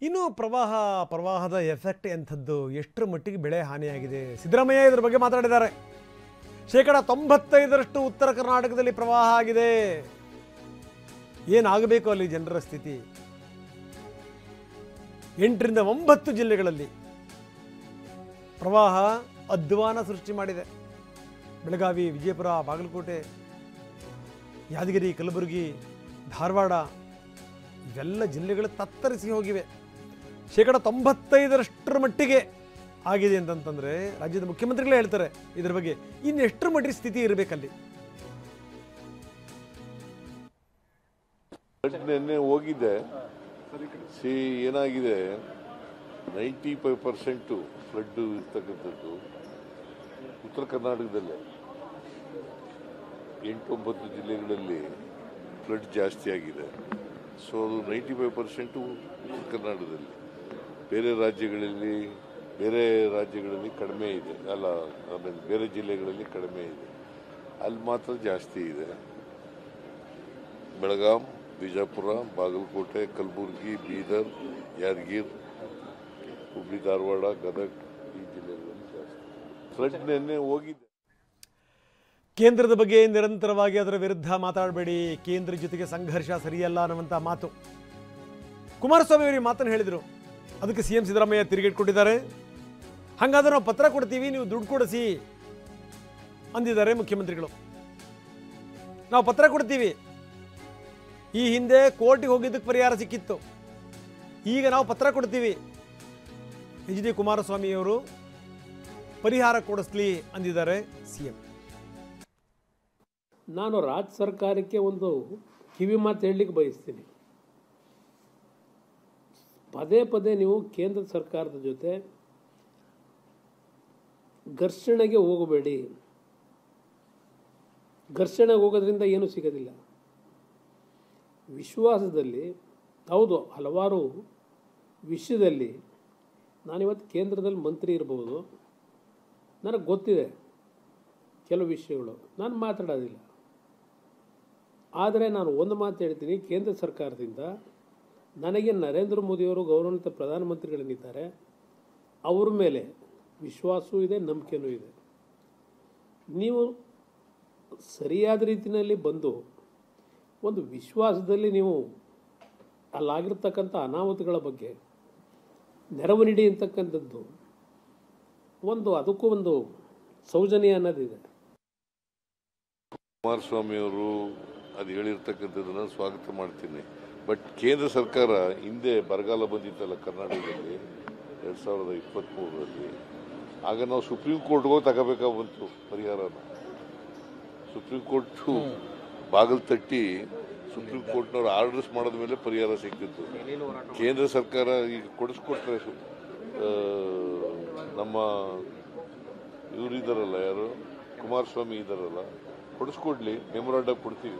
ಇನ್ನು ಪ್ರವಾಹದ ಎಫೆಕ್ಟ್ ಎಂಥದ್ದು, ಎಷ್ಟರ ಮಟ್ಟಿಗೆ ಬೆಳೆ ಹಾನಿಯಾಗಿದೆ? ಸಿದ್ದರಾಮಯ್ಯ ಇದರ ಬಗ್ಗೆ ಮಾತಾಡಿದ್ದಾರೆ. 95% ಉತ್ತರ ಕರ್ನಾಟಕದಲ್ಲಿ ಪ್ರವಾಹ ಆಗಿದೆ. ಏನಾಗಬೇಕು ಅಲ್ಲಿ ಜನರ ಸ್ಥಿತಿ? 8 ರಿಂದ 9 ಜಿಲ್ಲೆಗಳಲ್ಲಿ ಪ್ರವಾಹ ಅಧ್ವಾನ ಸೃಷ್ಟಿ ಮಾಡಿದೆ. ಬೆಳಗಾವಿ, ವಿಜಯಪುರ, ಬಾಗಲಕೋಟೆ, ಯಾದಗಿರಿ, ಕಲಬುರಗಿ, ಧಾರವಾಡ ಇವೆಲ್ಲ ಜಿಲ್ಲೆಗಳು ತತ್ತರಿಸಿ ಹೋಗಿವೆ. 95% ಮಟ್ಟಿಗೆ ಆಗಿದೆ ಅಂತಂತಂದರೆ ರಾಜ್ಯದ ಮುಖ್ಯಮಂತ್ರಿಗಳೇ ಹೇಳ್ತಾರೆ ಇದರ ಬಗ್ಗೆ. ಇನ್ನೆಷ್ಟರ ಮಟ್ಟಿಗೆ ಸ್ಥಿತಿ ಇರಬೇಕಲ್ಲಿ? ನಿನ್ನೆ ಹೋಗಿದ್ದೆ. ಏನಾಗಿದೆ, 95% ಫ್ಲಡ್ ಇರ್ತಕ್ಕಂಥದ್ದು ಉತ್ತರ ಕರ್ನಾಟಕದಲ್ಲೇ. 8-9 ಜಿಲ್ಲೆಗಳಲ್ಲಿ ಫ್ಲಡ್ ಜಾಸ್ತಿ ಆಗಿದೆ. ಸೊ ಅದು 95% ಉತ್ತರ ಕರ್ನಾಟಕದಲ್ಲಿ. ಬೇರೆ ರಾಜ್ಯಗಳಲ್ಲಿ ಕಡಿಮೆ ಇದೆ, ಆಮೇಲೆ ಬೇರೆ ಜಿಲ್ಲೆಗಳಲ್ಲಿ ಕಡಿಮೆ ಇದೆ, ಅಲ್ಲಿ ಮಾತ್ರ ಜಾಸ್ತಿ ಇದೆ. ಬೆಳಗಾಂ, ಬಿಜಾಪುರ, ಬಾಗಲಕೋಟೆ, ಕಲಬುರಗಿ, ಬೀದರ್, ಯಾದಗಿರಿ, ಹುಬ್ಳಿ, ಧಾರವಾಡ, ಗದಗ ಈ ಜಿಲ್ಲೆಗಳಲ್ಲಿ ಜಾಸ್ತಿ ಫ್ಲಡ್ ನಿನ್ನೆ ಹೋಗಿದೆ. ಕೇಂದ್ರದ ಬಗ್ಗೆ ನಿರಂತರವಾಗಿ ಅದರ ವಿರುದ್ಧ ಮಾತಾಡಬೇಡಿ, ಕೇಂದ್ರ ಜೊತೆಗೆ ಸಂಘರ್ಷ ಸರಿಯಲ್ಲ ಅನ್ನುವಂಥ ಮಾತು ಕುಮಾರಸ್ವಾಮಿ ಅವರು ಮಾತನ್ನು ಹೇಳಿದರು. ಅದಕ್ಕೆ ಸಿಎಂ ಸಿದ್ದರಾಮಯ್ಯ ತಿರುಗೇಟ್ಕೊಟ್ಟಿದ್ದಾರೆ. ಹಾಗಾದ್ರೆ ನಾವು ಪತ್ರ ಕೊಡ್ತೀವಿ, ನೀವು ದುಡ್ಡು ಕೊಡಿಸಿ ಅಂದಿದ್ದಾರೆ ಮುಖ್ಯಮಂತ್ರಿಗಳು. ನಾವು ಪತ್ರ ಕೊಡ್ತೀವಿ, ಈ ಹಿಂದೆ ಕೋರ್ಟಿಗೆ ಹೋಗಿದ್ದಕ್ಕೆ ಪರಿಹಾರ ಸಿಕ್ಕಿತ್ತು, ಈಗ ನಾವು ಪತ್ರ ಕೊಡ್ತೀವಿ, ಎಚ್ ಡಿ ಕುಮಾರಸ್ವಾಮಿಯವರು ಪರಿಹಾರ ಕೊಡಿಸ್ಲಿ ಅಂದಿದ್ದಾರೆ ಸಿಎಂ. ನಾನು ರಾಜ್ಯ ಸರ್ಕಾರಕ್ಕೆ ಒಂದು ಕಿವಿ ಮಾತು ಹೇಳಲಿಕ್ಕೆ ಬಯಸ್ತೀನಿ. ಪದೇ ಪದೇ ನೀವು ಕೇಂದ್ರ ಸರ್ಕಾರದ ಜೊತೆ ಘರ್ಷಣೆಗೆ ಹೋಗಬೇಡಿ. ಘರ್ಷಣೆಗೆ ಹೋಗೋದ್ರಿಂದ ಏನೂ ಸಿಗೋದಿಲ್ಲ. ವಿಶ್ವಾಸದಲ್ಲಿ ಹೌದು, ಹಲವಾರು ವಿಷಯದಲ್ಲಿ ನಾನಿವತ್ತು ಕೇಂದ್ರದಲ್ಲಿ ಮಂತ್ರಿ ಇರ್ಬೋದು, ನನಗೆ ಗೊತ್ತಿದೆ ಕೆಲವು ವಿಷಯಗಳು, ನಾನು ಮಾತಾಡೋದಿಲ್ಲ. ಆದರೆ ನಾನು ಒಂದು ಮಾತು ಹೇಳ್ತೀನಿ, ಕೇಂದ್ರ ಸರ್ಕಾರದಿಂದ ನನಗೆ ನರೇಂದ್ರ ಮೋದಿಯವರು ಗೌರವಾನ್ವಿತ ಪ್ರಧಾನಮಂತ್ರಿಗಳೇನಿದ್ದಾರೆ ಅವ್ರ ಮೇಲೆ ವಿಶ್ವಾಸವೂ ಇದೆ, ನಂಬಿಕೆಯೂ ಇದೆ. ನೀವು ಸರಿಯಾದ ರೀತಿಯಲ್ಲಿ ಬಂದು ಒಂದು ವಿಶ್ವಾಸದಲ್ಲಿ ನೀವು ಅಲ್ಲಾಗಿರ್ತಕ್ಕಂಥ ಅನಾಹುತಗಳ ಬಗ್ಗೆ ನೆರವು ನೀಡಿ ಅಂತಕ್ಕಂಥದ್ದು ಅದಕ್ಕೂ ಒಂದು ಸೌಜನ್ಯ ಅನ್ನೋದಿದೆ. ಕುಮಾರಸ್ವಾಮಿ ಅವರು ಅದು ಹೇಳಿರ್ತಕ್ಕಂಥದ್ದನ್ನು ಸ್ವಾಗತ ಮಾಡ್ತೀನಿ. ಬಟ್ ಕೇಂದ್ರ ಸರ್ಕಾರ ಹಿಂದೆ ಬರಗಾಲ ಬಂದಿತ್ತಲ್ಲ ಕರ್ನಾಟಕದಲ್ಲಿ 2023ರಲ್ಲಿ, ಆಗ ನಾವು ಸುಪ್ರೀಂ ಕೋರ್ಟ್ಗೆ ಹೋಗಿ ತಗೋಬೇಕಾಗಿ ಬಂತು ಪರಿಹಾರನ. ಸುಪ್ರೀಂ ಕೋರ್ಟು ಬಾಗಿಲು ತಟ್ಟಿ ಸುಪ್ರೀಂ ಕೋರ್ಟ್ನವ್ರು ಆರ್ಡರ್ಸ್ ಮಾಡಿದ ಮೇಲೆ ಪರಿಹಾರ ಸಿಗ್ತಿತ್ತು. ಕೇಂದ್ರ ಸರ್ಕಾರ ಈಗ ಕೊಡಿಸ್ಕೊಟ್ರೆ ನಮ್ಮ ಇವರಿದ್ದಾರಲ್ಲ, ಯಾರು ಕುಮಾರಸ್ವಾಮಿ ಇದ್ದಾರಲ್ಲ, ಕೊಡಿಸ್ಕೊಡ್ಲಿ, ಮೆಮೊರಾಂಡಮ್ ಕೊಡ್ತೀವಿ.